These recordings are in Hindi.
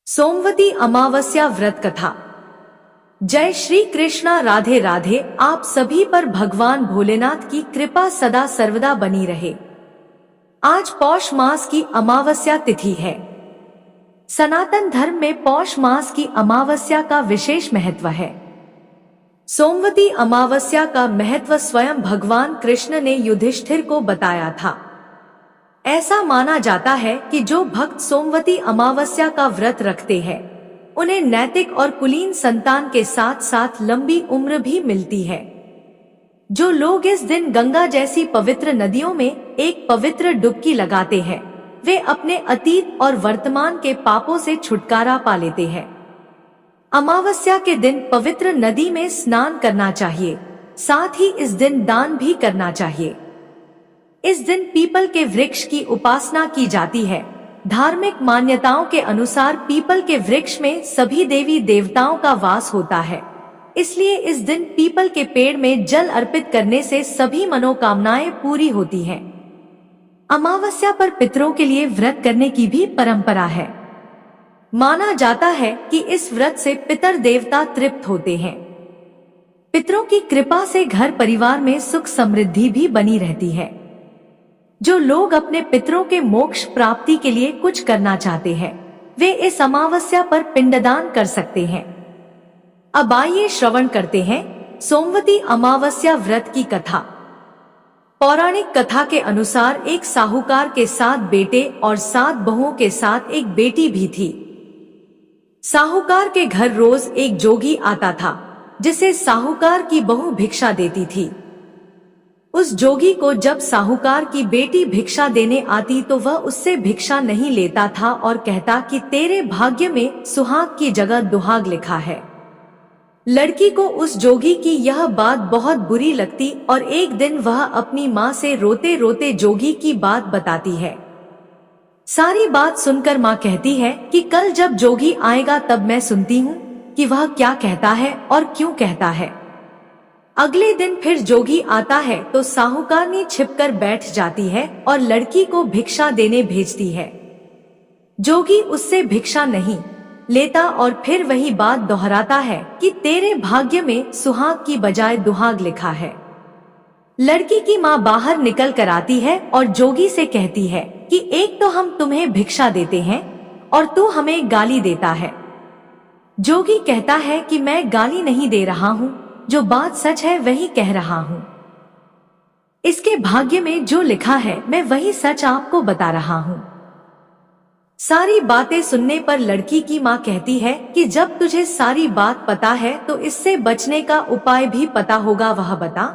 सोमवती अमावस्या व्रत कथा। जय श्री कृष्णा, राधे राधे। आप सभी पर भगवान भोलेनाथ की कृपा सदा सर्वदा बनी रहे। आज पौष मास की अमावस्या तिथि है। सनातन धर्म में पौष मास की अमावस्या का विशेष महत्व है। सोमवती अमावस्या का महत्व स्वयं भगवान कृष्ण ने युधिष्ठिर को बताया था। ऐसा माना जाता है कि जो भक्त सोमवती अमावस्या का व्रत रखते हैं उन्हें नैतिक और कुलीन संतान के साथ साथ लंबी उम्र भी मिलती है। जो लोग इस दिन गंगा जैसी पवित्र नदियों में एक पवित्र डुबकी लगाते हैं वे अपने अतीत और वर्तमान के पापों से छुटकारा पा लेते हैं। अमावस्या के दिन पवित्र नदी में स्नान करना चाहिए, साथ ही इस दिन दान भी करना चाहिए। इस दिन पीपल के वृक्ष की उपासना की जाती है। धार्मिक मान्यताओं के अनुसार पीपल के वृक्ष में सभी देवी देवताओं का वास होता है, इसलिए इस दिन पीपल के पेड़ में जल अर्पित करने से सभी मनोकामनाएं पूरी होती हैं। अमावस्या पर पितरों के लिए व्रत करने की भी परंपरा है। माना जाता है कि इस व्रत से पितर देवता तृप्त होते हैं। पितरों की कृपा से घर परिवार में सुख समृद्धि भी बनी रहती है। जो लोग अपने पितरों के मोक्ष प्राप्ति के लिए कुछ करना चाहते हैं वे इस अमावस्या पर पिंडदान कर सकते हैं। अब आइए श्रवण करते हैं सोमवती अमावस्या व्रत की कथा। पौराणिक कथा के अनुसार एक साहूकार के 7 बेटे और 7 बहुओं के साथ एक बेटी भी थी। साहूकार के घर रोज एक जोगी आता था जिसे साहूकार की बहू भिक्षा देती थी। उस जोगी को जब साहूकार की बेटी भिक्षा देने आती तो वह उससे भिक्षा नहीं लेता था और कहता कि तेरे भाग्य में सुहाग की जगह दुहाग लिखा है। लड़की को उस जोगी की यह बात बहुत बुरी लगती और एक दिन वह अपनी माँ से रोते रोते जोगी की बात बताती है। सारी बात सुनकर माँ कहती है कि कल जब जोगी आएगा तब मैं सुनती हूँ कि वह क्या कहता है और क्यों कहता है। अगले दिन फिर जोगी आता है तो साहूकारनी छिपकर बैठ जाती है और लड़की को भिक्षा देने भेजती है। जोगी उससे भिक्षा नहीं लेता और फिर वही बात दोहराता है कि तेरे भाग्य में सुहाग की बजाय दुहाग लिखा है। लड़की की माँ बाहर निकल कर आती है और जोगी से कहती है कि एक तो हम तुम्हें भिक्षा देते हैं और तू हमें गाली देता है। जोगी कहता है कि मैं गाली नहीं दे रहा हूँ, जो बात सच है वही कह रहा हूँ। इसके भाग्य में जो लिखा है मैं वही सच आपको बता रहा हूँ। सारी बातें सुनने पर लड़की की माँ कहती है कि जब तुझे सारी बात पता है तो इससे बचने का उपाय भी पता होगा, वह बता।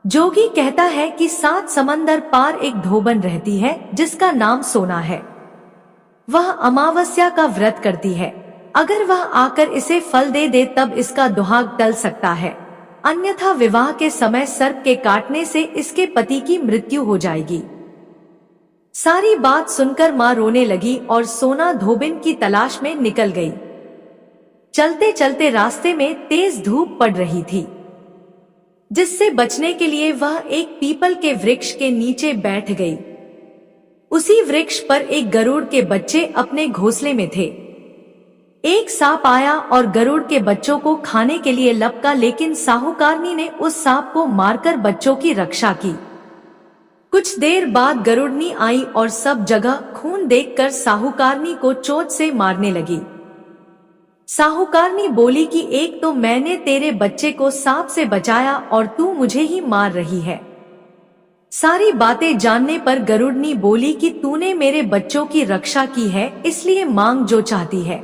जोगी कहता है कि 7 समंदर पार एक धोबन रहती है जिसका नाम सोना है। वह अमावस्या का व्रत करती है। अगर वह आकर इसे फल दे दे तब इसका दुहाग टल सकता है, अन्यथा विवाह के समय सर्प के काटने से इसके पति की मृत्यु हो जाएगी। सारी बात सुनकर माँ रोने लगी और सोना धोबिन की तलाश में निकल गई। चलते चलते रास्ते में तेज धूप पड़ रही थी, जिससे बचने के लिए वह एक पीपल के वृक्ष के नीचे बैठ गई। उसी वृक्ष पर एक गरुड़ के बच्चे अपने घोंसले में थे। एक सांप आया और गरुड़ के बच्चों को खाने के लिए लपका, लेकिन साहूकारनी ने उस सांप को मारकर बच्चों की रक्षा की। कुछ देर बाद गरुड़नी आई और सब जगह खून देखकर साहूकारनी को चोट से मारने लगी। साहूकारनी बोली कि एक तो मैंने तेरे बच्चे को सांप से बचाया और तू मुझे ही मार रही है। सारी बातें जानने पर गरुड़नी बोली कि तूने मेरे बच्चों की रक्षा की है, इसलिए मांग जो चाहती है।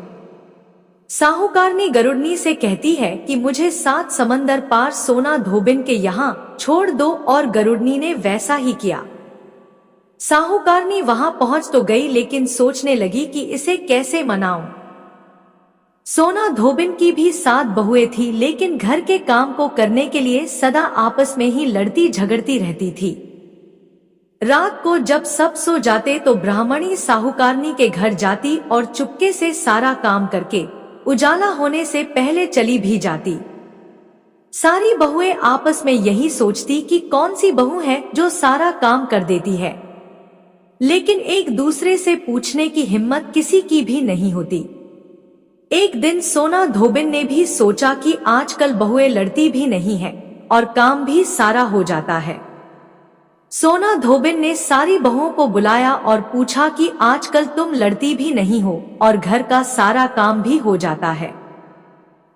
साहूकारनी गरुड़नी से कहती है कि मुझे 7 समंदर पार सोना धोबिन के यहाँ छोड़ दो, और गरुड़नी ने वैसा ही किया। साहूकारनी वहां पहुंच तो गई, लेकिन सोचने लगी कि इसे कैसे मनाऊं। सोना धोबिन की भी 7 बहुएं थी, लेकिन घर के काम को करने के लिए सदा आपस में ही लड़ती झगड़ती रहती थी। रात को जब सब सो जाते तो ब्राह्मणी साहूकारनी के घर जाती और चुपके से सारा काम करके उजाला होने से पहले चली भी जाती। सारी बहुएं आपस में यही सोचती कि कौन सी बहू है जो सारा काम कर देती है, लेकिन एक दूसरे से पूछने की हिम्मत किसी की भी नहीं होती। एक दिन सोना धोबिन ने भी सोचा कि आजकल बहुएं लड़ती भी नहीं है और काम भी सारा हो जाता है। सोना धोबिन ने सारी बहुओं को बुलाया और पूछा कि आजकल तुम लड़ती भी नहीं हो और घर का सारा काम भी हो जाता है।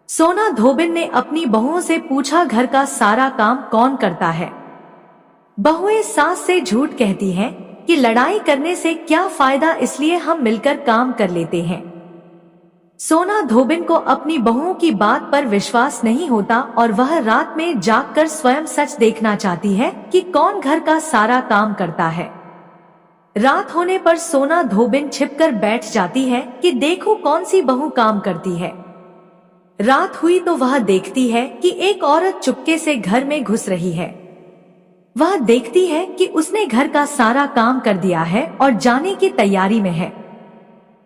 सोना धोबिन ने अपनी बहुओं से पूछा, घर का सारा काम कौन करता है? बहुएं सास से झूठ कहती हैं कि लड़ाई करने से क्या फायदा, इसलिए हम मिलकर काम कर लेते हैं। सोना धोबिन को अपनी बहुओं की बात पर विश्वास नहीं होता और वह रात में जागकर स्वयं सच देखना चाहती है कि कौन घर का सारा काम करता है। रात होने पर सोना धोबिन छिपकर बैठ जाती है कि देखो कौन सी बहू काम करती है। रात हुई तो वह देखती है कि एक औरत चुपके से घर में घुस रही है। वह देखती है कि उसने घर का सारा काम कर दिया है और जाने की तैयारी में है।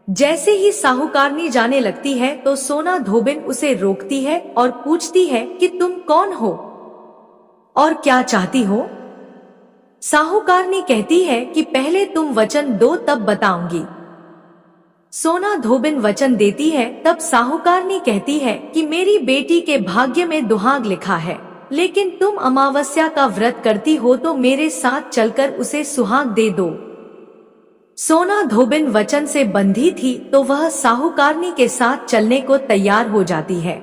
जैसे ही साहूकारनी जाने लगती है तो सोना धोबिन उसे रोकती है और पूछती है कि तुम कौन हो और क्या चाहती हो? साहूकारनी कहती है कि पहले तुम वचन दो तब बताऊंगी। सोना धोबिन वचन देती है। तब साहूकारनी कहती है कि मेरी बेटी के भाग्य में दुहाग लिखा है, लेकिन तुम अमावस्या का व्रत करती हो तो मेरे साथ चलकर उसे सुहाग दे दो। सोना धोबिन वचन से बंधी थी तो वह साहूकारनी के साथ चलने को तैयार हो जाती है।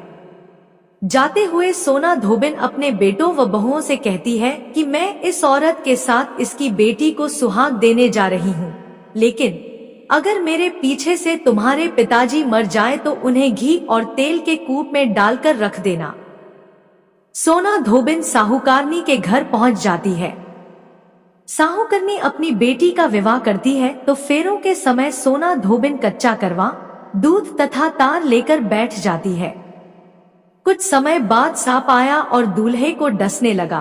जाते हुए सोना धोबिन अपने बेटों व बहुओं से कहती है कि मैं इस औरत के साथ इसकी बेटी को सुहाग देने जा रही हूँ, लेकिन अगर मेरे पीछे से तुम्हारे पिताजी मर जाए तो उन्हें घी और तेल के कूप में डालकर रख देना। सोना धोबिन साहूकारनी के घर पहुंच जाती है। साहूकारनी अपनी बेटी का विवाह करती है तो फेरों के समय सोना धोबिन कच्चा करवा, दूध तथा तार लेकर बैठ जाती है। कुछ समय बाद सांप आया और दूल्हे को डसने लगा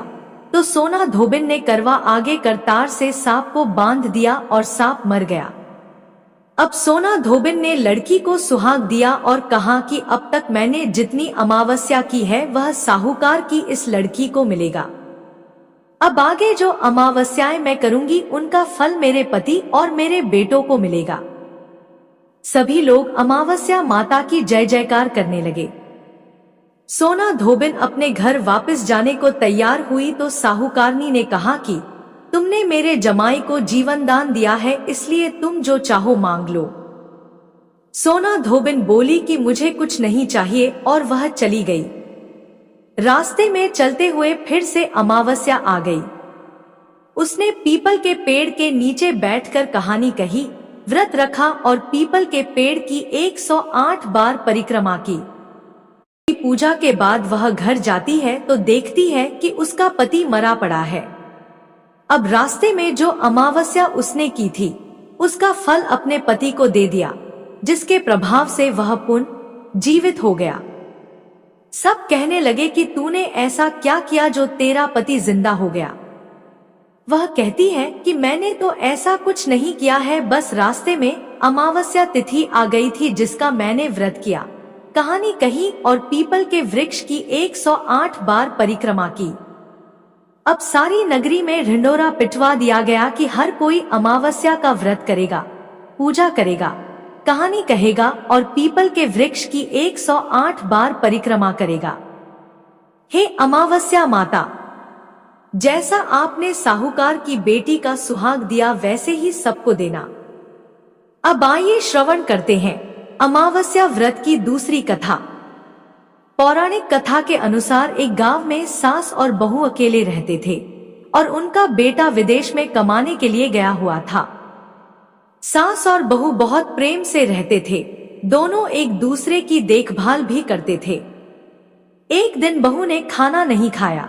तो सोना धोबिन ने करवा आगे कर तार से सांप को बांध दिया और सांप मर गया। अब सोना धोबिन ने लड़की को सुहाग दिया और कहा कि अब तक मैंने जितनी अमावस्या की है वह साहूकार की इस लड़की को मिलेगा। अब आगे जो अमावस्याएं मैं करूंगी उनका फल मेरे पति और मेरे बेटों को मिलेगा। सभी लोग अमावस्या माता की जय जयकार करने लगे। सोना धोबिन अपने घर वापस जाने को तैयार हुई तो साहूकारनी ने कहा कि तुमने मेरे जमाई को जीवन दान दिया है, इसलिए तुम जो चाहो मांग लो। सोना धोबिन बोली कि मुझे कुछ नहीं चाहिए और वह चली गई। रास्ते में चलते हुए फिर से अमावस्या आ गई। उसने पीपल के पेड़ के नीचे बैठकर कहानी कही, व्रत रखा और पीपल के पेड़ की 108 बार परिक्रमा की। पूजा के बाद वह घर जाती है तो देखती है कि उसका पति मरा पड़ा है। अब रास्ते में जो अमावस्या उसने की थी उसका फल अपने पति को दे दिया, जिसके प्रभाव से वह पुनः जीवित हो गया। सब कहने लगे कि तूने ऐसा क्या किया जो तेरा पति जिंदा हो गया। वह कहती है कि मैंने तो ऐसा कुछ नहीं किया है, बस रास्ते में अमावस्या तिथि आ गई थी जिसका मैंने व्रत किया, कहानी कही और पीपल के वृक्ष की 108 बार परिक्रमा की। अब सारी नगरी में ढिंढोरा पिटवा दिया गया कि हर कोई अमावस्या का व्रत करेगा, पूजा करेगा, कहानी कहेगा और पीपल के वृक्ष की 108 बार परिक्रमा करेगा। हे अमावस्या माता, जैसा आपने साहूकार की बेटी का सुहाग दिया वैसे ही सबको देना। अब आइए श्रवण करते हैं अमावस्या व्रत की दूसरी कथा। पौराणिक कथा के अनुसार एक गांव में सास और बहू अकेले रहते थे और उनका बेटा विदेश में कमाने के लिए गया हुआ था। सास और बहू बहुत प्रेम से रहते थे, दोनों एक दूसरे की देखभाल भी करते थे। एक दिन बहू ने खाना नहीं खाया।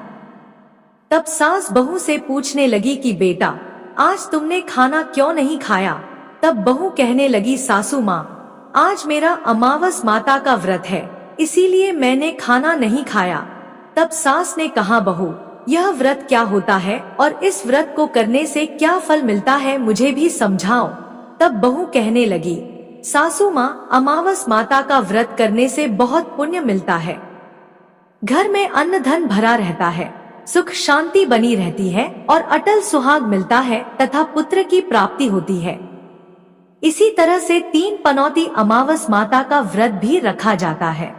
तब सास बहू से पूछने लगी कि बेटा, आज तुमने खाना क्यों नहीं खाया? तब बहू कहने लगी, सासू माँ, आज मेरा अमावस माता का व्रत है, इसीलिए मैंने खाना नहीं खाया। तब सास ने कहा, बहू, यह व्रत क्या होता है और इस व्रत को करने से क्या फल मिलता है, मुझे भी समझाओ। तब बहू कहने लगी, सासू माँ, अमावस माता का व्रत करने से बहुत पुण्य मिलता है। घर में अन्न धन भरा रहता है, सुख शांति बनी रहती है और अटल सुहाग मिलता है तथा पुत्र की प्राप्ति होती है। इसी तरह से 3 पनौती अमावस माता का व्रत भी रखा जाता है।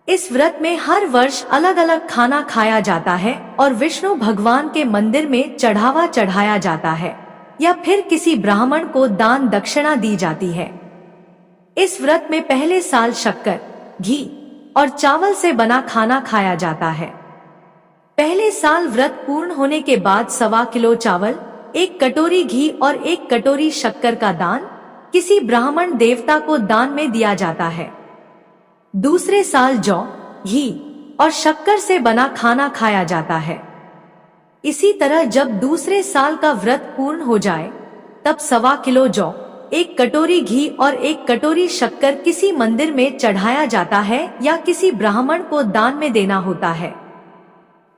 इस व्रत में हर वर्ष अलग अलग खाना खाया जाता है और विष्णु भगवान के मंदिर में चढ़ावा चढ़ाया जाता है या फिर किसी ब्राह्मण को दान दक्षिणा दी जाती है। इस व्रत में पहले साल शक्कर, घी और चावल से बना खाना खाया जाता है। पहले साल व्रत पूर्ण होने के बाद 1.25 किलो चावल, 1 कटोरी घी और 1 कटोरी शक्कर का दान किसी ब्राह्मण देवता को दान में दिया जाता है। दूसरे साल जौ, घी और शक्कर से बना खाना खाया जाता है। इसी तरह जब दूसरे साल का व्रत पूर्ण हो जाए तब 1.25 किलो जौ, 1 कटोरी घी और 1 कटोरी शक्कर किसी मंदिर में चढ़ाया जाता है या किसी ब्राह्मण को दान में देना होता है।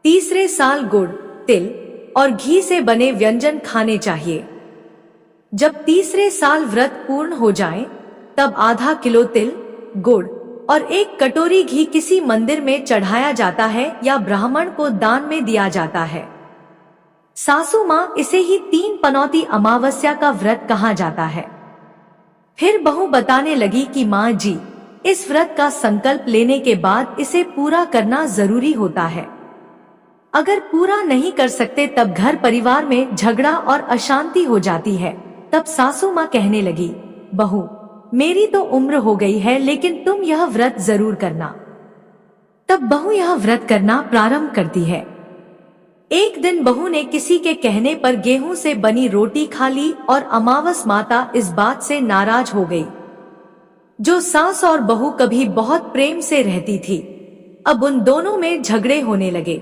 तीसरे साल गुड़, तिल और घी से बने व्यंजन खाने चाहिए। जब तीसरे साल व्रत पूर्ण हो जाए तब आधा किलो तिल, गुड़ और 1 कटोरी घी किसी मंदिर में चढ़ाया जाता है या ब्राह्मण को दान में दिया जाता है। सासू माँ इसे ही 3 पनौती अमावस्या का व्रत कहा जाता है। फिर बहू बताने लगी कि माँ जी, इस व्रत का संकल्प लेने के बाद इसे पूरा करना जरूरी होता है। अगर पूरा नहीं कर सकते तब घर परिवार में झगड़ा और अशांति हो जाती है। तब सासू माँ कहने लगी, बहू मेरी तो उम्र हो गई है लेकिन तुम यह व्रत जरूर करना। तब बहू यह व्रत करना प्रारंभ करती है। एक दिन बहू ने किसी के कहने पर गेहूं से बनी रोटी खा ली और अमावस माता इस बात से नाराज हो गई। जो सास और बहू कभी बहुत प्रेम से रहती थी, अब उन दोनों में झगड़े होने लगे।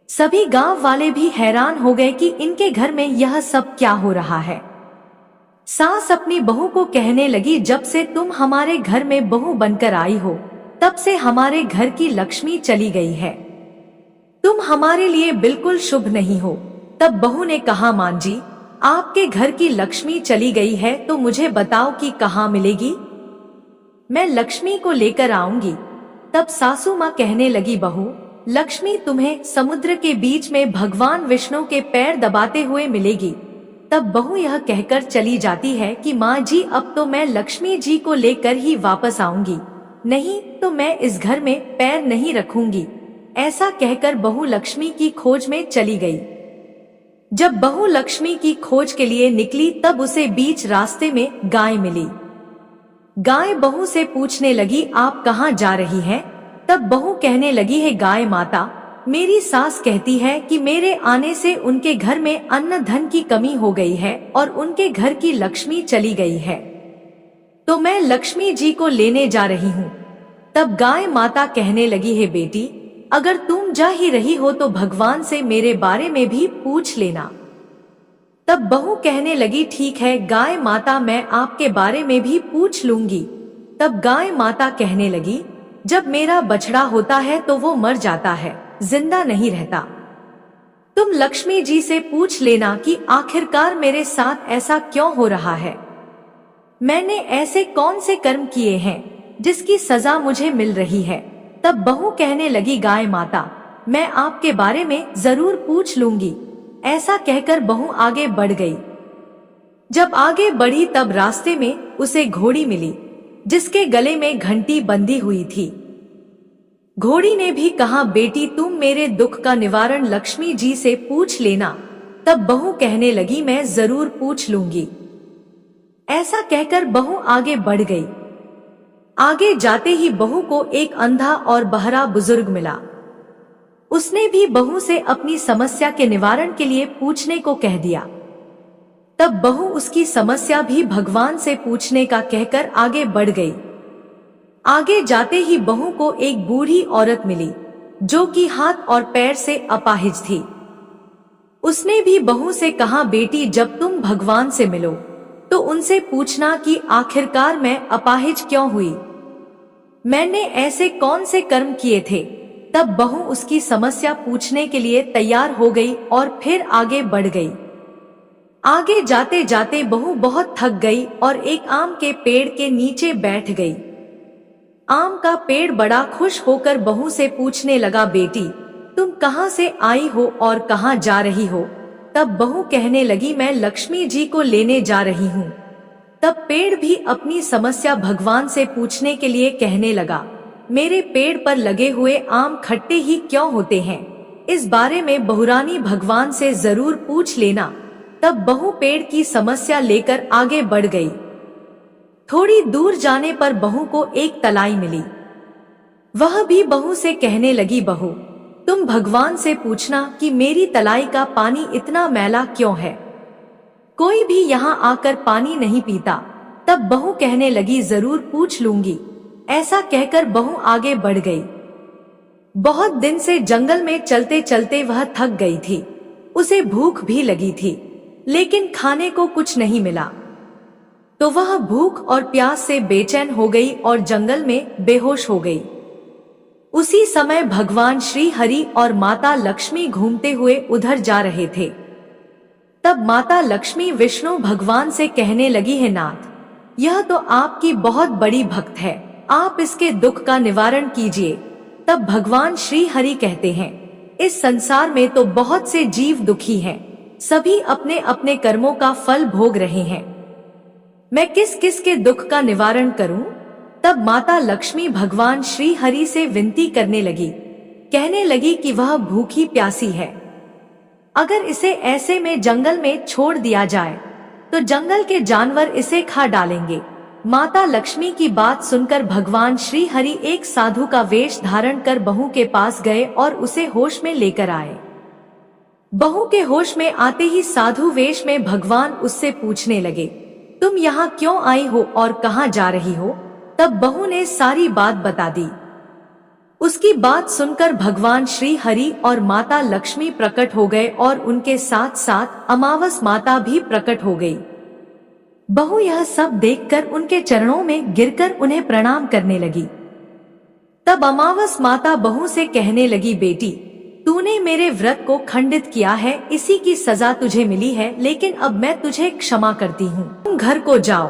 सभी गांव वाले भी हैरान हो गए कि इनके घर में यह सब क्या हो रहा है। सास अपनी बहू को कहने लगी, जब से तुम हमारे घर में बहू बनकर आई हो तब से हमारे घर की लक्ष्मी चली गई है। तुम हमारे लिए बिल्कुल शुभ नहीं हो। तब बहू ने कहा, मां जी आपके घर की लक्ष्मी चली गई है तो मुझे बताओ कि कहाँ मिलेगी, मैं लक्ष्मी को लेकर आऊंगी। तब सासू माँ कहने लगी, बहू लक्ष्मी तुम्हें समुद्र के बीच में भगवान विष्णु के पैर दबाते हुए मिलेगी। तब बहू यह कहकर चली जाती है कि माँ जी अब तो मैं लक्ष्मी जी को लेकर ही वापस आऊंगी, नहीं तो मैं इस घर में पैर नहीं रखूंगी। ऐसा कहकर बहू लक्ष्मी की खोज में चली गई। जब बहू लक्ष्मी की खोज के लिए निकली तब उसे बीच रास्ते में गाय मिली। गाय बहू से पूछने लगी, आप कहाँ जा रही हैं? तब बहू कहने लगी है, गाय माता मेरी सास कहती है कि मेरे आने से उनके घर में अन्न धन की कमी हो गई है और उनके घर की लक्ष्मी चली गई है, तो मैं लक्ष्मी जी को लेने जा रही हूँ। तब गाय माता कहने लगी है, बेटी अगर तुम जा ही रही हो तो भगवान से मेरे बारे में भी पूछ लेना। तब बहू कहने लगी, ठीक है गाय माता मैं आपके बारे में भी पूछ लूंगी। तब गाय माता कहने लगी, जब मेरा बछड़ा होता है तो वो मर जाता है, जिंदा नहीं रहता। तुम लक्ष्मी जी से पूछ लेना कि आखिरकार मेरे साथ ऐसा क्यों हो रहा है, मैंने ऐसे कौन से कर्म किए हैं जिसकी सजा मुझे मिल रही है। तब बहू कहने लगी, गाय माता मैं आपके बारे में जरूर पूछ लूंगी। ऐसा कहकर बहू आगे बढ़ गई। जब आगे बढ़ी तब रास्ते में उसे घोड़ी मिली जिसके गले में घंटी बंधी हुई थी। घोड़ी ने भी कहा, बेटी तुम मेरे दुख का निवारण लक्ष्मी जी से पूछ लेना। तब बहू कहने लगी, मैं जरूर पूछ लूंगी। ऐसा कहकर बहू आगे बढ़ गई। आगे जाते ही बहू को एक अंधा और बहरा बुजुर्ग मिला। उसने भी बहू से अपनी समस्या के निवारण के लिए पूछने को कह दिया। तब बहू उसकी समस्या भी भगवान से पूछने का कहकर आगे बढ़ गई। आगे जाते ही बहू को एक बूढ़ी औरत मिली जो कि हाथ और पैर से अपाहिज थी। उसने भी बहू से कहा, बेटी जब तुम भगवान से मिलो तो उनसे पूछना कि आखिरकार मैं अपाहिज क्यों हुई, मैंने ऐसे कौन से कर्म किए थे। तब बहू उसकी समस्या पूछने के लिए तैयार हो गई और फिर आगे बढ़ गई। आगे जाते जाते बहू बहुत थक गई और एक आम के पेड़ के नीचे बैठ गई। आम का पेड़ बड़ा खुश होकर बहू से पूछने लगा, बेटी तुम कहाँ से आई हो और कहाँ जा रही हो। तब बहू कहने लगी, मैं लक्ष्मी जी को लेने जा रही हूँ। तब पेड़ भी अपनी समस्या भगवान से पूछने के लिए कहने लगा, मेरे पेड़ पर लगे हुए आम खट्टे ही क्यों होते हैं? इस बारे में बहुरानी भगवान से जरूर पूछ लेना। तब बहू पेड़ की समस्या लेकर आगे बढ़ गई। थोड़ी दूर जाने पर बहू को एक तलाई मिली। वह भी बहू से कहने लगी, बहू तुम भगवान से पूछना कि मेरी तलाई का पानी इतना मैला क्यों है, कोई भी यहाँ आकर पानी नहीं पीता। तब बहू कहने लगी, जरूर पूछ लूंगी। ऐसा कहकर बहू आगे बढ़ गई। बहुत दिन से जंगल में चलते चलते वह थक गई थी। उसे भूख भी लगी थी, लेकिन खाने को कुछ नहीं मिला। तो वह भूख और प्यास से बेचैन हो गई और जंगल में बेहोश हो गई। उसी समय भगवान श्री हरि और माता लक्ष्मी घूमते हुए उधर जा रहे थे। तब माता लक्ष्मी विष्णु भगवान से कहने लगी, है नाथ, यह तो आपकी बहुत बड़ी भक्त है, आप इसके दुख का निवारण कीजिए। तब भगवान श्री हरि कहते हैं, इस संसार में तो बहुत से जीव दुखी हैं, सभी अपने अपने कर्मों का फल भोग रहे हैं, मैं किस किस के दुख का निवारण करूं? तब माता लक्ष्मी भगवान श्री हरि से विनती करने लगी, कहने लगी कि वह भूखी प्यासी है, अगर इसे ऐसे में जंगल में छोड़ दिया जाए तो जंगल के जानवर इसे खा डालेंगे। माता लक्ष्मी की बात सुनकर भगवान श्री हरि एक साधु का वेश धारण कर बहू के पास गए और उसे होश में लेकर आए। बहू के होश में आते ही साधु वेश में भगवान उससे पूछने लगे, तुम यहाँ क्यों आई हो और कहाँ जा रही हो? तब बहू ने सारी बात बता दी। उसकी बात सुनकर भगवान श्री हरि और माता लक्ष्मी प्रकट हो गए और उनके साथ साथ अमावस माता भी प्रकट हो गई। बहू यह सब देखकर उनके चरणों में गिरकर उन्हें प्रणाम करने लगी। तब अमावस माता बहू से कहने लगी, बेटी तूने मेरे व्रत को खंडित किया है, इसी की सजा तुझे मिली है, लेकिन अब मैं तुझे क्षमा करती हूँ। तुम घर को जाओ,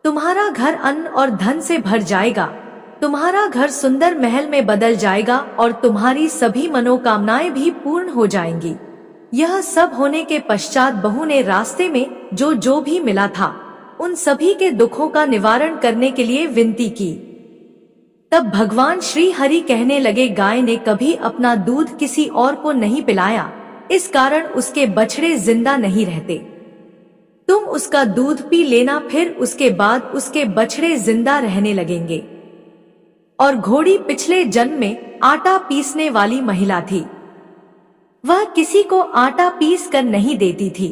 तुम्हारा घर अन्न और धन से भर जाएगा, तुम्हारा घर सुंदर महल में बदल जाएगा और तुम्हारी सभी मनोकामनाएं भी पूर्ण हो जाएंगी। यह सब होने के पश्चात बहू ने रास्ते में जो भी मिला था उन सभी के दुखों का निवारण करने के लिए विनती की। तब भगवान श्री हरि कहने लगे, गाय ने कभी अपना दूध किसी और को नहीं पिलाया, इस कारण उसके बछड़े जिंदा नहीं रहते। तुम उसका दूध पी लेना, फिर उसके बाद उसके बछड़े जिंदा रहने लगेंगे। और घोड़ी पिछले जन्म में आटा पीसने वाली महिला थी, वह किसी को आटा पीस कर नहीं देती थी,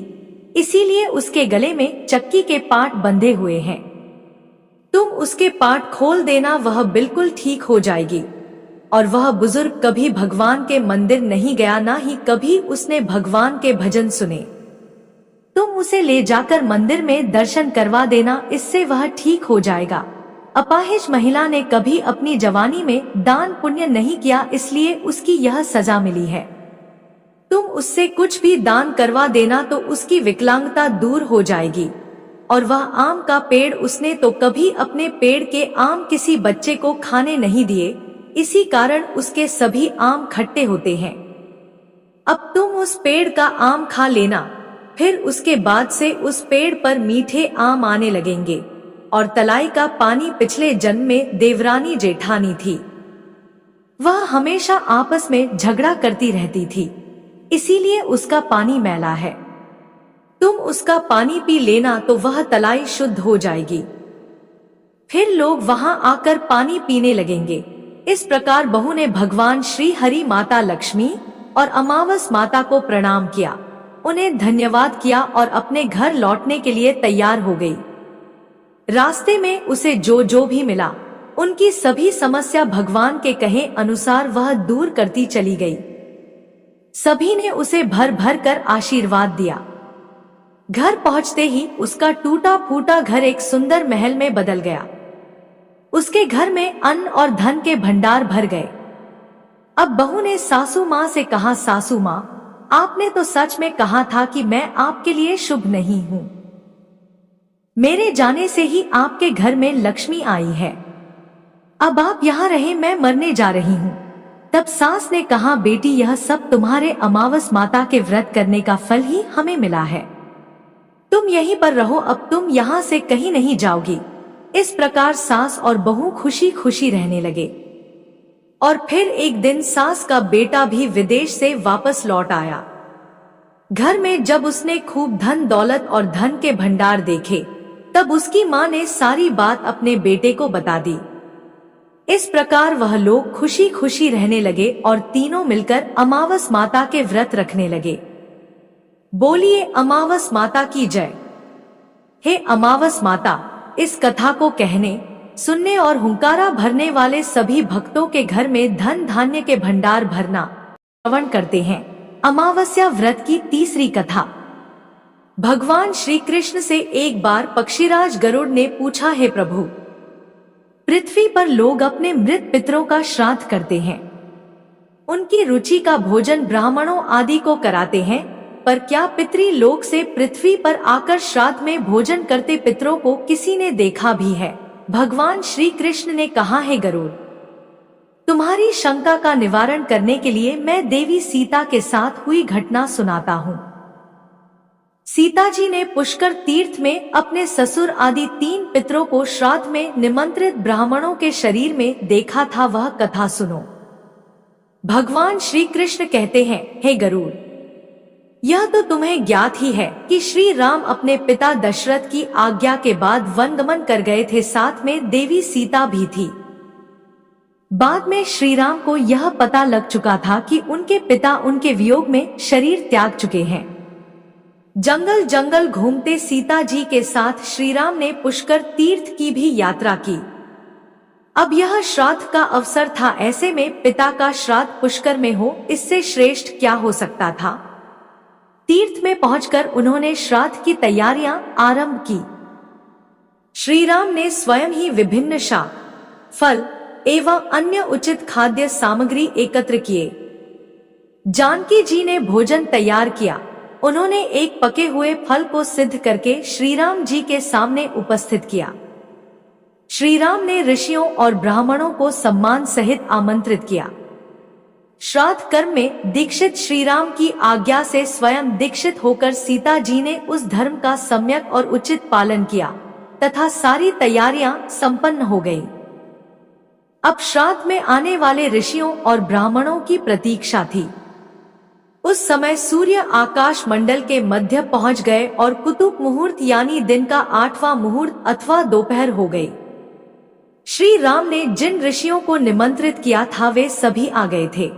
इसीलिए उसके गले में चक्की के पाट बंधे हुए हैं। तुम उसके पाट खोल देना, वह बिल्कुल ठीक हो जाएगी। और वह बुजुर्ग कभी भगवान के मंदिर नहीं गया, ना ही कभी उसने भगवान के भजन सुने। तुम उसे ले जाकर मंदिर में दर्शन करवा देना, इससे वह ठीक हो जाएगा। अपाहिज महिला ने कभी अपनी जवानी में दान पुण्य नहीं किया, इसलिए उसकी यह सजा मिली है। तुम उससे कुछ भी दान करवा देना तो उसकी विकलांगता दूर हो जाएगी। और वह आम का पेड़, उसने तो कभी अपने पेड़ के आम किसी बच्चे को खाने नहीं दिए, इसी कारण उसके सभी आम खट्टे होते हैं। अब तुम उस पेड़ का आम खा लेना, फिर उसके बाद से उस पेड़ पर मीठे आम आने लगेंगे। और तलाई का पानी पिछले जन्म में देवरानी जेठानी थी, वह हमेशा आपस में झगड़ा करती रहती थी, इसीलिए उसका पानी मैला है। तुम उसका पानी पी लेना तो वह तलाई शुद्ध हो जाएगी, फिर लोग वहां आकर पानी पीने लगेंगे। इस प्रकार बहू ने भगवान श्री हरि, माता लक्ष्मी और अमावस माता को प्रणाम किया, उन्हें धन्यवाद किया और अपने घर लौटने के लिए तैयार हो गई। रास्ते में उसे जो भी मिला, उनकी सभी समस्या भगवान के कहे अनुसार वह दूर करती चली गई। सभी ने उसे भर भर कर आशीर्वाद दिया। घर पहुंचते ही उसका टूटा फूटा घर एक सुंदर महल में बदल गया। उसके घर में अन्न और धन के भंडार भर गए। अब बहू ने सासू माँ से कहा, सासू माँ, आपने तो सच में कहा था कि मैं आपके लिए शुभ नहीं हूँ। मेरे जाने से ही आपके घर में लक्ष्मी आई है, अब आप यहाँ रहे, मैं मरने जा रही हूँ। तब सास ने कहा, बेटी यह सब तुम्हारे अमावस माता के व्रत करने का फल ही हमें मिला है। तुम यहीं पर रहो, अब तुम यहाँ से कहीं नहीं जाओगी। इस प्रकार सास और बहू खुशी खुशी रहने लगे। और फिर एक दिन सास का बेटा भी विदेश से वापस लौट आया। घर में जब उसने खूब धन दौलत और धन के भंडार देखे, तब उसकी माँ ने सारी बात अपने बेटे को बता दी। इस प्रकार वह लोग खुशी खुशी रहने लगे और तीनों मिलकर अमावस माता के व्रत रखने लगे। बोलिए अमावस माता की जय। हे अमावस माता, इस कथा को कहने, सुनने और हुंकारा भरने वाले सभी भक्तों के घर में धन धान्य के भंडार भरना श्रवण करते हैं। अमावस्या व्रत की तीसरी कथा। भगवान श्री कृष्ण से एक बार पक्षीराज गरुड़ ने पूछा, हे प्रभु, पृथ्वी पर लोग अपने मृत पितरों का श्राद्ध करते हैं, उनकी रुचि का भोजन ब्राह्मणों आदि को कराते हैं, पर क्या पितरी लोक से पृथ्वी पर आकर श्राद्ध में भोजन करते पितरों को किसी ने देखा भी है? भगवान श्री कृष्ण ने कहा, है गरुड़, तुम्हारी शंका का निवारण करने के लिए मैं देवी सीता के साथ हुई घटना सुनाता हूँ। सीता जी ने पुष्कर तीर्थ में अपने ससुर आदि 3 पितरों को श्राद्ध में निमंत्रित ब्राह्मणों के शरीर में देखा था। वह कथा सुनो। भगवान श्री कृष्ण कहते हैं, हे गरुड़, यह तो तुम्हें ज्ञात ही है कि श्री राम अपने पिता दशरथ की आज्ञा के बाद वनगमन कर गए थे, साथ में देवी सीता भी थी। बाद में श्री राम को यह पता लग चुका था कि उनके पिता उनके वियोग में शरीर त्याग चुके हैं। जंगल जंगल घूमते सीता जी के साथ श्री राम ने पुष्कर तीर्थ की भी यात्रा की। अब यह श्राद्ध का अवसर था, ऐसे में पिता का श्राद्ध पुष्कर में हो, इससे श्रेष्ठ क्या हो सकता था। तीर्थ में पहुंचकर उन्होंने श्राद्ध की तैयारियां आरंभ की। श्री राम ने स्वयं ही विभिन्न शाक, फल एवं अन्य उचित खाद्य सामग्री एकत्र किए। जानकी जी ने भोजन तैयार किया। उन्होंने एक पके हुए फल को सिद्ध करके श्री राम जी के सामने उपस्थित किया। श्री राम ने ऋषियों और ब्राह्मणों को सम्मान सहित आमंत्रित किया। श्राद्ध कर्म में दीक्षित श्री राम की आज्ञा से स्वयं दीक्षित होकर सीता जी ने उस धर्म का सम्यक और उचित पालन किया तथा सारी तैयारियां संपन्न हो गई। अब श्राद्ध में आने वाले ऋषियों और ब्राह्मणों की प्रतीक्षा थी। उस समय सूर्य आकाश मंडल के मध्य पहुंच गए और कुतुब मुहूर्त यानी दिन का 8वां मुहूर्त अथवा दोपहर हो गई। श्री राम ने जिन ऋषियों को निमंत्रित किया था वे सभी आ गए थे।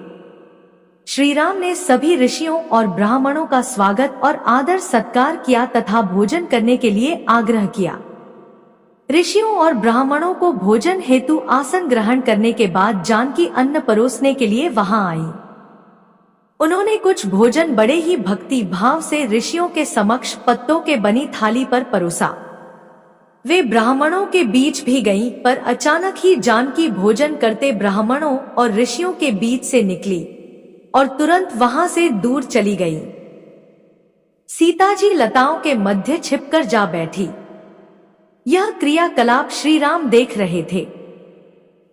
श्री राम ने सभी ऋषियों और ब्राह्मणों का स्वागत और आदर सत्कार किया तथा भोजन करने के लिए आग्रह किया। ऋषियों और ब्राह्मणों को भोजन हेतु आसन ग्रहण करने के बाद जानकी अन्न परोसने के लिए वहां आई। उन्होंने कुछ भोजन बड़े ही भक्ति भाव से ऋषियों के समक्ष पत्तों के बनी थाली पर परोसा। वे ब्राह्मणों के बीच भी गईं, पर अचानक ही जानकी भोजन करते ब्राह्मणों और ऋषियों के बीच से निकली और तुरंत वहां से दूर चली गई। सीता जी लताओं के मध्य छिपकर जा बैठी। यह क्रियाकलाप श्री राम देख रहे थे।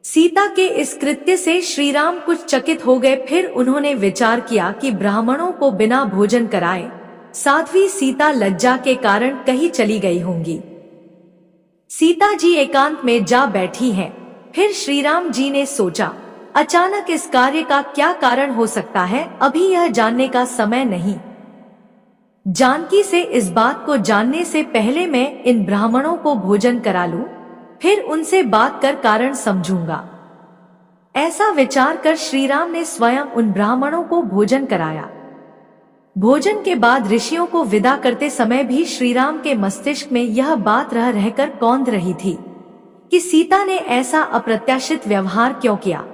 सीता के इस कृत्य से श्री राम कुछ चकित हो गए। फिर उन्होंने विचार किया कि ब्राह्मणों को बिना भोजन कराए साध्वी सीता लज्जा के कारण कहीं चली गई होंगी। सीता जी एकांत में जा बैठी हैं। फिर श्री राम जी ने सोचा, अचानक इस कार्य का क्या कारण हो सकता है, अभी यह जानने का समय नहीं। जानकी से इस बात को जानने से पहले मैं इन ब्राह्मणों को भोजन करा लूं, फिर उनसे बात कर कारण समझूंगा। ऐसा विचार कर श्री राम ने स्वयं उन ब्राह्मणों को भोजन कराया। भोजन के बाद ऋषियों को विदा करते समय भी श्री राम के मस्तिष्क में यह बात रह रहकर कौंध रही थी कि सीता ने ऐसा अप्रत्याशित व्यवहार क्यों किया।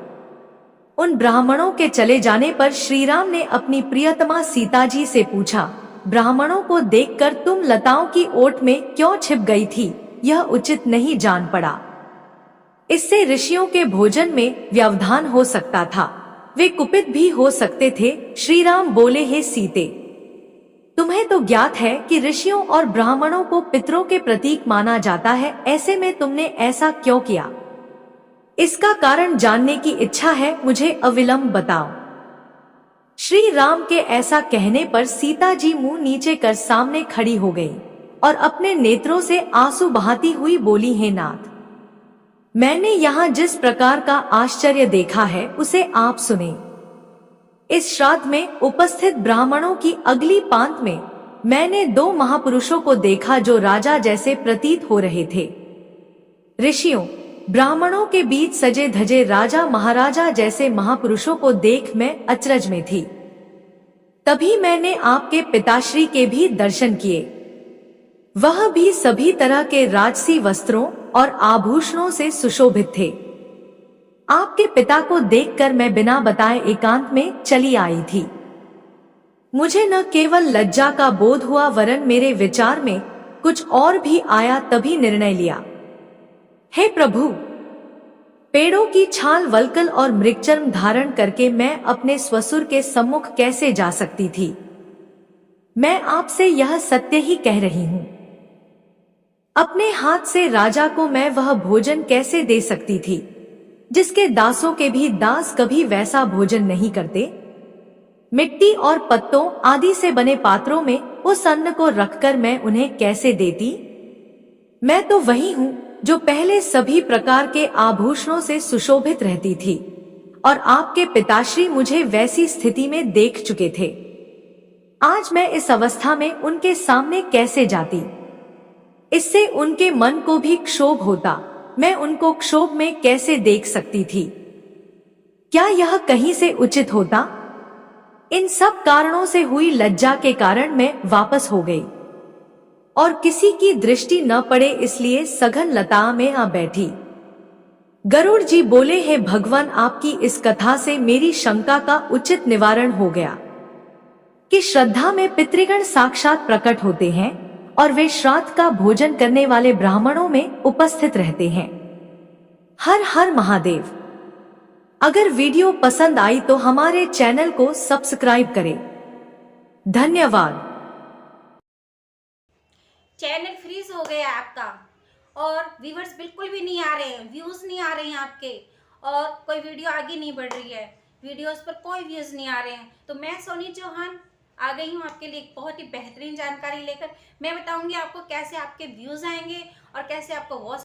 उन ब्राह्मणों के चले जाने पर श्री राम ने अपनी प्रियतमा सीता जी से पूछा, ब्राह्मणों को देखकर तुम लताओं की ओट में क्यों छिप गई थी? यह उचित नहीं जान पड़ा। इससे ऋषियों के भोजन में व्यवधान हो सकता था, वे कुपित भी हो सकते थे। श्री राम बोले, हे सीते, तुम्हें तो ज्ञात है कि ऋषियों और ब्राह्मणों को पितरों के प्रतीक माना जाता है, ऐसे में तुमने ऐसा क्यों किया? इसका कारण जानने की इच्छा है, मुझे अविलंब बताओ। श्री राम के ऐसा कहने पर सीता जी मुंह नीचे कर सामने खड़ी हो गई। और अपने नेत्रों से आंसू बहाती हुई बोली, हे नाथ, मैंने यहाँ जिस प्रकार का आश्चर्य देखा है उसे आप सुने। इस श्राद्ध में उपस्थित ब्राह्मणों की अगली पांत में मैंने 2 महापुरुषों को देखा जो राजा जैसे प्रतीत हो रहे थे। ऋषियों, ब्राह्मणों के बीच सजे धजे राजा महाराजा जैसे महापुरुषों को देख मैं अचरज में थी। तभी मैंने आपके पिताश्री के भी दर्शन किए। वह भी सभी तरह के राजसी वस्त्रों और आभूषणों से सुशोभित थे। आपके पिता को देखकर मैं बिना बताए एकांत में चली आई थी। मुझे न केवल लज्जा का बोध हुआ वरन मेरे विचार में कुछ और भी आया। तभी निर्णय लिया, हे प्रभु, पेड़ों की छाल, वल्कल और मृगचर्म धारण करके मैं अपने स्वसुर के सम्मुख कैसे जा सकती थी। मैं आपसे यह सत्य ही कह रही हूँ। अपने हाथ से राजा को मैं वह भोजन कैसे दे सकती थी जिसके दासों के भी दास कभी वैसा भोजन नहीं करते। मिट्टी और पत्तों आदि से बने पात्रों में उस अन्न को रखकर मैं उन्हें कैसे देती। मैं तो वही हूँ जो पहले सभी प्रकार के आभूषणों से सुशोभित रहती थी और आपके पिताश्री मुझे वैसी स्थिति में देख चुके थे। आज मैं इस अवस्था में उनके सामने कैसे जाती। इससे उनके मन को भी क्षोभ होता। मैं उनको क्षोभ में कैसे देख सकती थी। क्या यह कहीं से उचित होता। इन सब कारणों से हुई लज्जा के कारण मैं वापस हो गई और किसी की दृष्टि न पड़े इसलिए सघन लता में आ बैठी। गरुड़ जी बोले, हे भगवान, आपकी इस कथा से मेरी शंका का उचित निवारण हो गया कि श्रद्धा में पितृगण साक्षात प्रकट होते हैं और वे श्राद्ध का भोजन करने वाले ब्राह्मणों में उपस्थित रहते हैं। हर हर महादेव। अगर वीडियो पसंद आई तो हमारे चैनल को सब्सक्राइब करें। धन्यवाद। चैनल फ्रीज हो गया आपका और व्यूवर्स बिल्कुल भी नहीं आ रहे हैं, व्यूज नहीं आ रहे हैं आपके, और कोई वीडियो आगे नहीं बढ़ रही है, वीडियोस पर कोई व्यूज नहीं आ रहे हैं। तो मैं सोनी चौहान आ गई हूँ आपके लिए एक बहुत ही बेहतरीन जानकारी लेकर। मैं बताऊंगी आपको कैसे आपके व्यूज आएंगे और कैसे आपको वॉच